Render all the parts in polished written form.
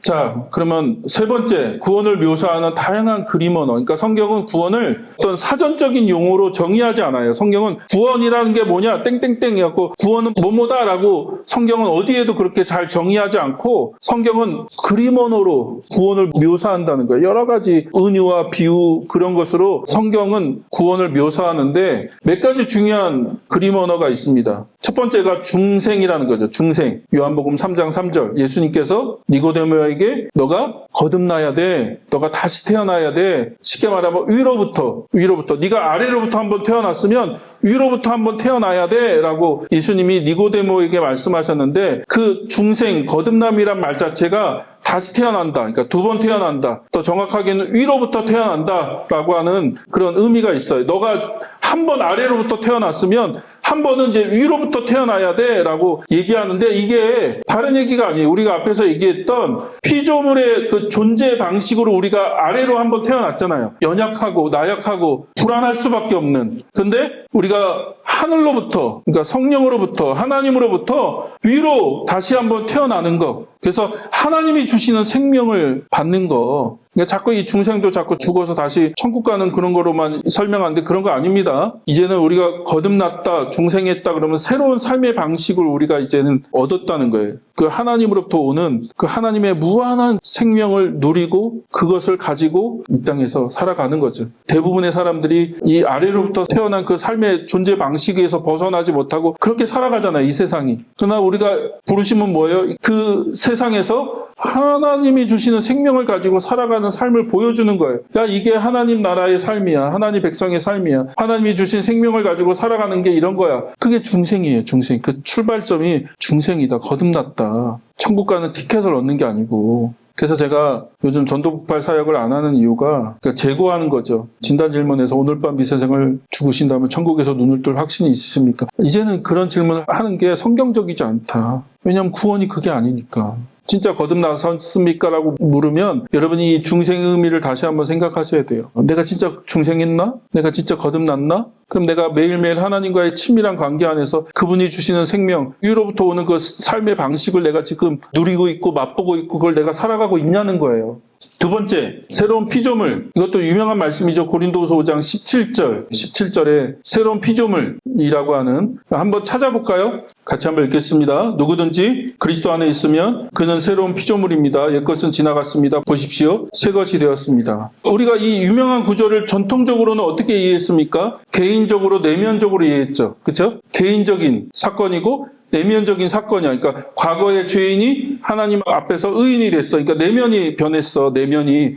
자, 그러면 세 번째, 구원을 묘사하는 다양한 그림 언어. 그러니까 성경은 구원을 어떤 사전적인 용어로 정의하지 않아요. 성경은 구원이라는 게 뭐냐, 땡땡땡이었고, 구원은 뭐뭐다라고 성경은 어디에도 그렇게 잘 정의하지 않고, 성경은 그림 언어로 구원을 묘사한다는 거예요. 여러 가지 은유와 비유 그런 것으로 성경은 구원을 묘사하는데 몇 가지 중요한 그림 언어가 있습니다. 첫 번째가 중생이라는 거죠. 중생. 요한복음 3장 3절. 예수님께서 니고데모에게 너가 거듭나야 돼. 너가 다시 태어나야 돼. 쉽게 말하면 위로부터. 네가 아래로부터 한번 태어났으면 위로부터 한번 태어나야 돼. 라고 예수님이 니고데모에게 말씀하셨는데 그 중생, 거듭남이란 말 자체가 다시 태어난다. 그러니까 두 번 태어난다. 또 정확하게는 위로부터 태어난다. 라고 하는 그런 의미가 있어요. 너가 한 번 아래로부터 태어났으면 한 번은 이제 위로부터 태어나야 돼 라고 얘기하는데 이게 다른 얘기가 아니에요. 우리가 앞에서 얘기했던 피조물의 그 존재 방식으로 우리가 아래로 한번 태어났잖아요. 연약하고 나약하고 불안할 수밖에 없는. 근데 우리가 하늘로부터, 그러니까 성령으로부터, 하나님으로부터 위로 다시 한번 태어나는 것. 그래서 하나님이 주시는 생명을 받는 거. 그러니까 자꾸 이 중생도 자꾸 죽어서 다시 천국 가는 그런 거로만 설명하는데 그런 거 아닙니다. 이제는 우리가 거듭났다, 중생했다 그러면 새로운 삶의 방식을 우리가 이제는 얻었다는 거예요. 그 하나님으로부터 오는 그 하나님의 무한한 생명을 누리고 그것을 가지고 이 땅에서 살아가는 거죠. 대부분의 사람들이 이 아래로부터 태어난 그 삶의 존재 방식에서 벗어나지 못하고 그렇게 살아가잖아요, 이 세상이. 그러나 우리가 부르심은 뭐예요? 그 세상에서 하나님이 주시는 생명을 가지고 살아가는 삶을 보여주는 거예요. 야, 이게 하나님 나라의 삶이야. 하나님 백성의 삶이야. 하나님이 주신 생명을 가지고 살아가는 게 이런 거야. 그게 중생이에요, 중생. 그 출발점이 중생이다. 거듭났다. 천국 가는 티켓을 얻는 게 아니고. 그래서 제가 요즘 전도폭발 사역을 안 하는 이유가 그러니까 재고하는 거죠. 진단 질문에서 오늘 밤 미세생을 죽으신다면 천국에서 눈을 뜰 확신이 있으십니까? 이제는 그런 질문을 하는 게 성경적이지 않다. 왜냐하면 구원이 그게 아니니까. 진짜 거듭나셨습니까? 라고 물으면 여러분이 이 중생의 의미를 다시 한번 생각하셔야 돼요. 내가 진짜 중생했나? 내가 진짜 거듭났나? 그럼 내가 매일매일 하나님과의 친밀한 관계 안에서 그분이 주시는 생명, 위로부터 오는 그 삶의 방식을 내가 지금 누리고 있고 맛보고 있고 그걸 내가 살아가고 있냐는 거예요. 두 번째, 새로운 피조물. 이것도 유명한 말씀이죠. 고린도서 5장 17절에 새로운 피조물이라고 하는, 한번 찾아볼까요? 같이 한번 읽겠습니다. 누구든지 그리스도 안에 있으면 그는 새로운 피조물입니다. 옛것은 지나갔습니다. 보십시오. 새 것이 되었습니다. 우리가 이 유명한 구절을 전통적으로는 어떻게 이해했습니까? 개인적으로, 내면적으로 이해했죠. 그렇죠? 개인적인 사건이고 내면적인 사건이야. 그러니까 과거의 죄인이 하나님 앞에서 의인이 됐어. 그러니까 내면이 변했어.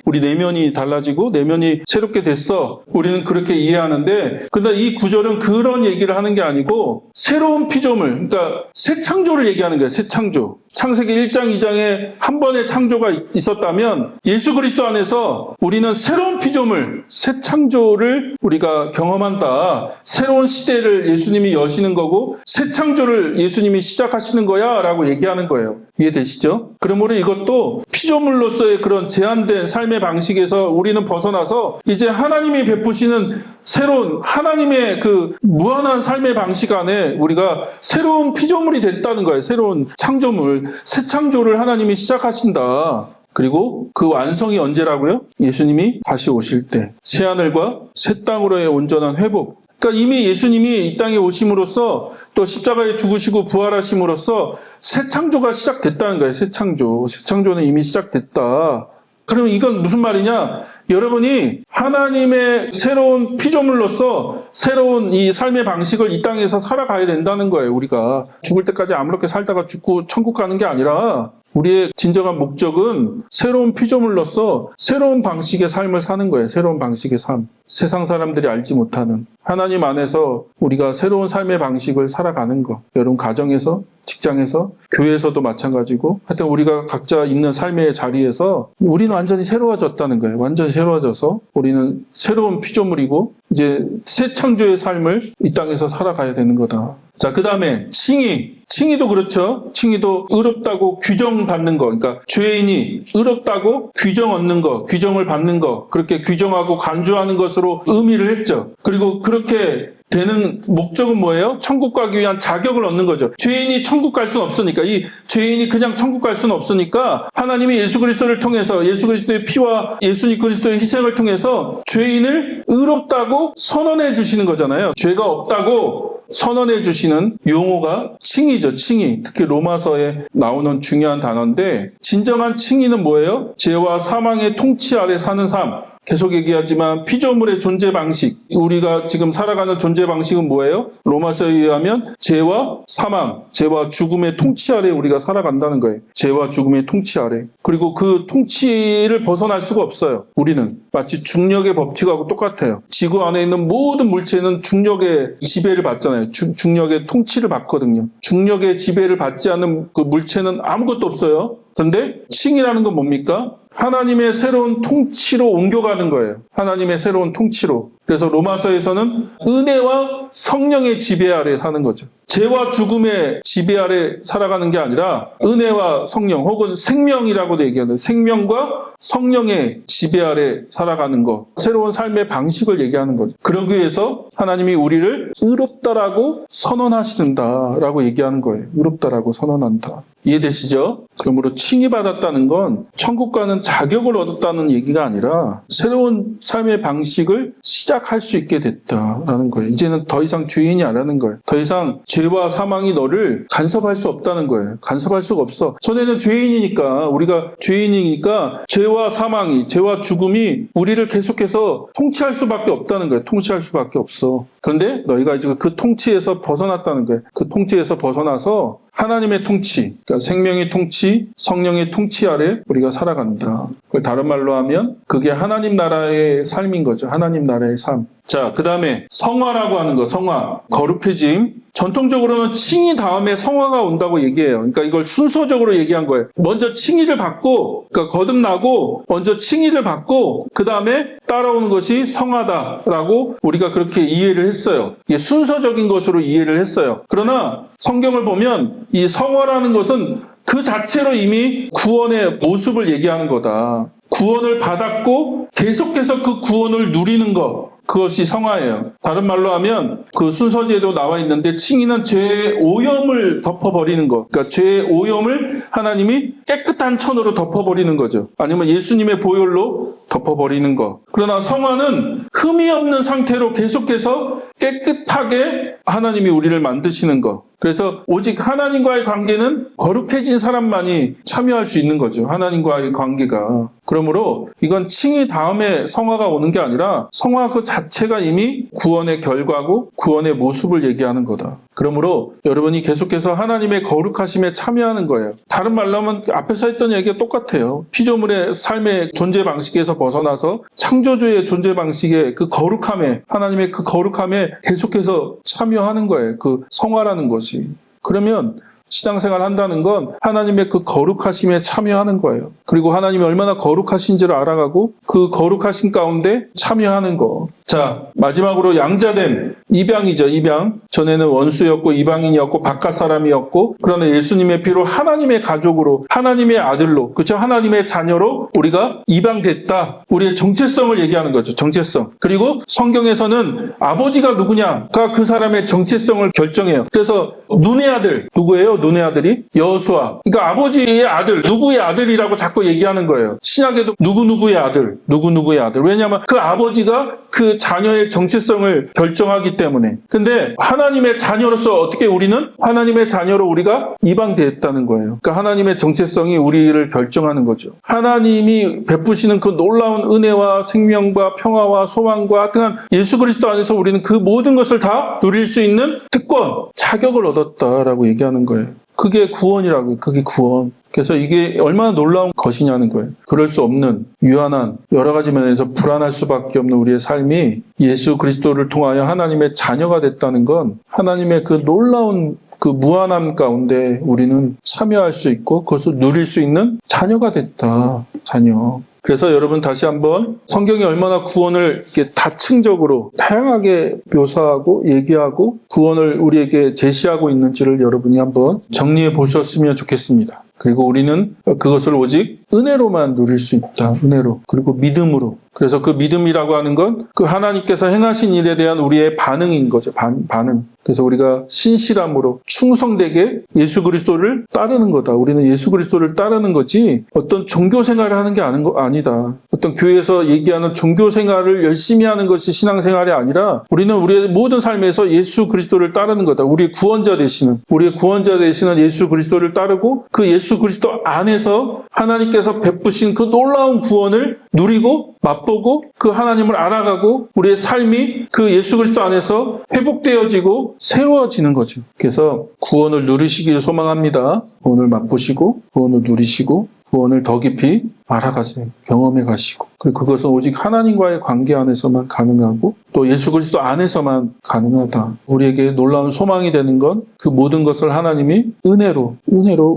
우리 내면이 달라지고 내면이 새롭게 됐어. 우리는 그렇게 이해하는데, 그런데 이 구절은 그런 얘기를 하는 게 아니고 새로운 피조물, 그러니까 새 창조를 얘기하는 거예요. 새 창조. 창세기 1장, 2장에 한 번의 창조가 있었다면 예수 그리스도 안에서 우리는 새로운 피조물, 새 창조를 우리가 경험한다. 새로운 시대를 예수님이 여시는 거고 새 창조를 예수님이 시작하시는 거야 라고 얘기하는 거예요. 이해되시죠? 그러므로 이것도 피조물로서의 그런 제한된 삶의 방식에서 우리는 벗어나서 이제 하나님이 베푸시는 새로운 하나님의 그 무한한 삶의 방식 안에 우리가 새로운 피조물이 됐다는 거예요. 새로운 창조물, 새 창조를 하나님이 시작하신다. 그리고 그 완성이 언제라고요? 예수님이 다시 오실 때. 새하늘과 새 땅으로의 온전한 회복. 그러니까 이미 예수님이 이 땅에 오심으로써 또 십자가에 죽으시고 부활하심으로써 새 창조가 시작됐다는 거예요. 새 창조. 새 창조는 이미 시작됐다. 그러면 이건 무슨 말이냐? 여러분이 하나님의 새로운 피조물로서 새로운 이 삶의 방식을 이 땅에서 살아가야 된다는 거예요. 우리가 죽을 때까지 아무렇게 살다가 죽고 천국 가는 게 아니라 우리의 진정한 목적은 새로운 피조물로서 새로운 방식의 삶을 사는 거예요. 새로운 방식의 삶. 세상 사람들이 알지 못하는 하나님 안에서 우리가 새로운 삶의 방식을 살아가는 거. 여러분 가정에서, 직장에서, 교회에서도 마찬가지고 하여튼 우리가 각자 있는 삶의 자리에서 우리는 완전히 새로워졌다는 거예요. 완전히 새로워져서 우리는 새로운 피조물이고 이제 새 창조의 삶을 이 땅에서 살아가야 되는 거다. 자, 그 다음에 칭의도 그렇죠. 칭의도 의롭다고 규정받는 거. 그러니까 죄인이 의롭다고 규정 얻는 거, 규정을 받는 거, 그렇게 규정하고 간주하는 것으로 의미를 했죠. 그리고 그렇게 되는 목적은 뭐예요? 천국 가기 위한 자격을 얻는 거죠. 죄인이 천국 갈 수는 없으니까, 이 죄인이 그냥 천국 갈 수는 없으니까 하나님이 예수 그리스도를 통해서, 예수 그리스도의 피와 예수 그리스도의 희생을 통해서 죄인을 의롭다고 선언해 주시는 거잖아요. 죄가 없다고 선언해 주시는 용어가 칭의죠. 칭의. 특히 로마서에 나오는 중요한 단어인데, 진정한 칭의는 뭐예요? 죄와 사망의 통치 아래 사는 삶. 계속 얘기하지만 피조물의 존재 방식, 우리가 지금 살아가는 존재 방식은 뭐예요? 로마서에 의하면 죄와 사망, 죄와 죽음의 통치 아래 우리가 살아간다는 거예요. 죄와 죽음의 통치 아래. 그리고 그 통치를 벗어날 수가 없어요. 우리는 마치 중력의 법칙하고 똑같아요. 지구 안에 있는 모든 물체는 중력의 지배를 받잖아요. 중력의 통치를 받거든요. 중력의 지배를 받지 않는 그 물체는 아무것도 없어요. 그런데 칭이라는 건 뭡니까? 하나님의 새로운 통치로 옮겨가는 거예요. 하나님의 새로운 통치로. 그래서 로마서에서는 은혜와 성령의 지배 아래 사는 거죠. 죄와 죽음의 지배 아래 살아가는 게 아니라 은혜와 성령 혹은 생명이라고도 얘기하는, 생명과 성령의 지배 아래 살아가는 것, 새로운 삶의 방식을 얘기하는 거죠. 그러기 위해서 하나님이 우리를 의롭다라고 선언하시는다라고 얘기하는 거예요. 의롭다라고 선언한다. 이해되시죠? 그러므로 칭의받았다는 건 천국 가는 자격을 얻었다는 얘기가 아니라 새로운 삶의 방식을 시작할 수 있게 됐다라는 거예요. 이제는 더 이상 죄인이 아니라는 거예요. 더 이상 죄와 사망이 너를 간섭할 수 없다는 거예요. 간섭할 수가 없어. 전에는 죄인이니까, 우리가 죄인이니까 죄와 사망이, 죄와 죽음이 우리를 계속해서 통치할 수밖에 없다는 거예요. 통치할 수밖에 없어. 그런데 너희가 이제 그 통치에서 벗어났다는 거예요. 그 통치에서 벗어나서 하나님의 통치, 그러니까 생명의 통치, 성령의 통치 아래 우리가 살아간다. 그걸 다른 말로 하면 그게 하나님 나라의 삶인 거죠. 하나님 나라의 삶. 자, 그 다음에 성화라고 하는 거, 성화, 거룩해짐. 전통적으로는 칭의 다음에 성화가 온다고 얘기해요. 그러니까 이걸 순서적으로 얘기한 거예요. 먼저 칭의를 받고, 그러니까 거듭나고, 먼저 칭의를 받고, 그 다음에 따라오는 것이 성화다라고 우리가 그렇게 이해를 했어요. 이게 순서적인 것으로 이해를 했어요. 그러나 성경을 보면 이 성화라는 것은 그 자체로 이미 구원의 모습을 얘기하는 거다. 구원을 받았고 계속해서 그 구원을 누리는 것. 그것이 성화예요. 다른 말로 하면 그 순서지에도 나와 있는데 칭의는 죄의 오염을 덮어버리는 것. 그러니까 죄의 오염을 하나님이 깨끗한 천으로 덮어버리는 거죠. 아니면 예수님의 보혈로 덮어버리는 것. 그러나 성화는 흠이 없는 상태로 계속해서 깨끗하게 하나님이 우리를 만드시는 것. 그래서 오직 하나님과의 관계는 거룩해진 사람만이 참여할 수 있는 거죠. 하나님과의 관계가. 그러므로 이건 칭의 다음에 성화가 오는 게 아니라 성화 그 자체가 이미 구원의 결과고 구원의 모습을 얘기하는 거다. 그러므로 여러분이 계속해서 하나님의 거룩하심에 참여하는 거예요. 다른 말로 하면 앞에서 했던 얘기가 똑같아요. 피조물의 삶의 존재 방식에서 벗어나서 창조주의 존재 방식의 그 거룩함에, 하나님의 그 거룩함에 계속해서 참여하는 거예요. 그 성화라는 것이. 그러면 신앙생활 한다는 건 하나님의 그 거룩하심에 참여하는 거예요. 그리고 하나님이 얼마나 거룩하신지를 알아가고 그 거룩하심 가운데 참여하는 거. 자, 마지막으로 양자됨, 입양이죠. 입양. 전에는 원수였고 이방인이었고 바깥 사람이었고, 그러나 예수님의 피로 하나님의 가족으로, 하나님의 아들로, 그렇죠? 하나님의 자녀로 우리가 입양됐다. 우리의 정체성을 얘기하는 거죠. 정체성. 그리고 성경에서는 아버지가 누구냐가 그 사람의 정체성을 결정해요. 그래서 눈의 아들, 누구예요? 눈의 아들이? 여호수아. 그러니까 아버지의 아들, 누구의 아들이라고 자꾸 얘기하는 거예요. 신약에도 누구누구의 아들, 누구누구의 아들. 왜냐하면 그 아버지가 그 자녀의 정체성을 결정하기 때문에. 근데 하나님의 자녀로서 어떻게 우리는 하나님의 자녀로 우리가 입양됐다는 거예요. 그러니까 하나님의 정체성이 우리를 결정하는 거죠. 하나님이 베푸시는 그 놀라운 은혜와 생명과 평화와 소망과 하여튼 예수 그리스도 안에서 우리는 그 모든 것을 다 누릴 수 있는 특권, 자격을 얻었다라고 얘기하는 거예요. 그게 구원이라고요. 그게 구원. 그래서 이게 얼마나 놀라운 것이냐는 거예요. 그럴 수 없는, 유한한, 여러 가지 면에서 불안할 수밖에 없는 우리의 삶이 예수 그리스도를 통하여 하나님의 자녀가 됐다는 건 하나님의 그 놀라운 그 무한함 가운데 우리는 참여할 수 있고 그것을 누릴 수 있는 자녀가 됐다. 자녀. 그래서 여러분 다시 한번 성경이 얼마나 구원을 이렇게 다층적으로 다양하게 묘사하고 얘기하고 구원을 우리에게 제시하고 있는지를 여러분이 한번 정리해 보셨으면 좋겠습니다. 그리고 우리는 그것을 오직 은혜로만 누릴 수 있다. 은혜로. 그리고 믿음으로. 그래서 그 믿음이라고 하는 건 그 하나님께서 행하신 일에 대한 우리의 반응인 거죠. 반응. 그래서 우리가 신실함으로 충성되게 예수 그리스도를 따르는 거다. 우리는 예수 그리스도를 따르는 거지 어떤 종교 생활을 하는 게 아니다. 어떤 교회에서 얘기하는 종교 생활을 열심히 하는 것이 신앙생활이 아니라 우리는 우리의 모든 삶에서 예수 그리스도를 따르는 거다. 우리의 구원자 되시는 예수 그리스도를 따르고 그 예수 그리스도 안에서 하나님께서 베푸신 그 놀라운 구원을 누리고 맛보고 그 하나님을 알아가고 우리의 삶이 그 예수 그리스도 안에서 회복되어지고 새로워지는 거죠. 그래서 구원을 누리시길 소망합니다. 구원을 맛보시고 구원을 누리시고 구원을 더 깊이 알아가세요. 경험해 가시고. 그리고 그것은 오직 하나님과의 관계 안에서만 가능하고 또 예수 그리스도 안에서만 가능하다. 우리에게 놀라운 소망이 되는 건 그 모든 것을 하나님이 은혜로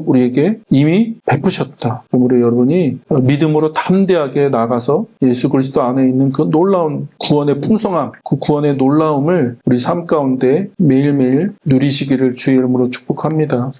우리에게 이미 베푸셨다. 그럼 우리 여러분이 믿음으로 담대하게 나가서 예수 그리스도 안에 있는 그 놀라운 구원의 풍성함, 그 구원의 놀라움을 우리 삶 가운데 매일매일 누리시기를 주의 이름으로 축복합니다.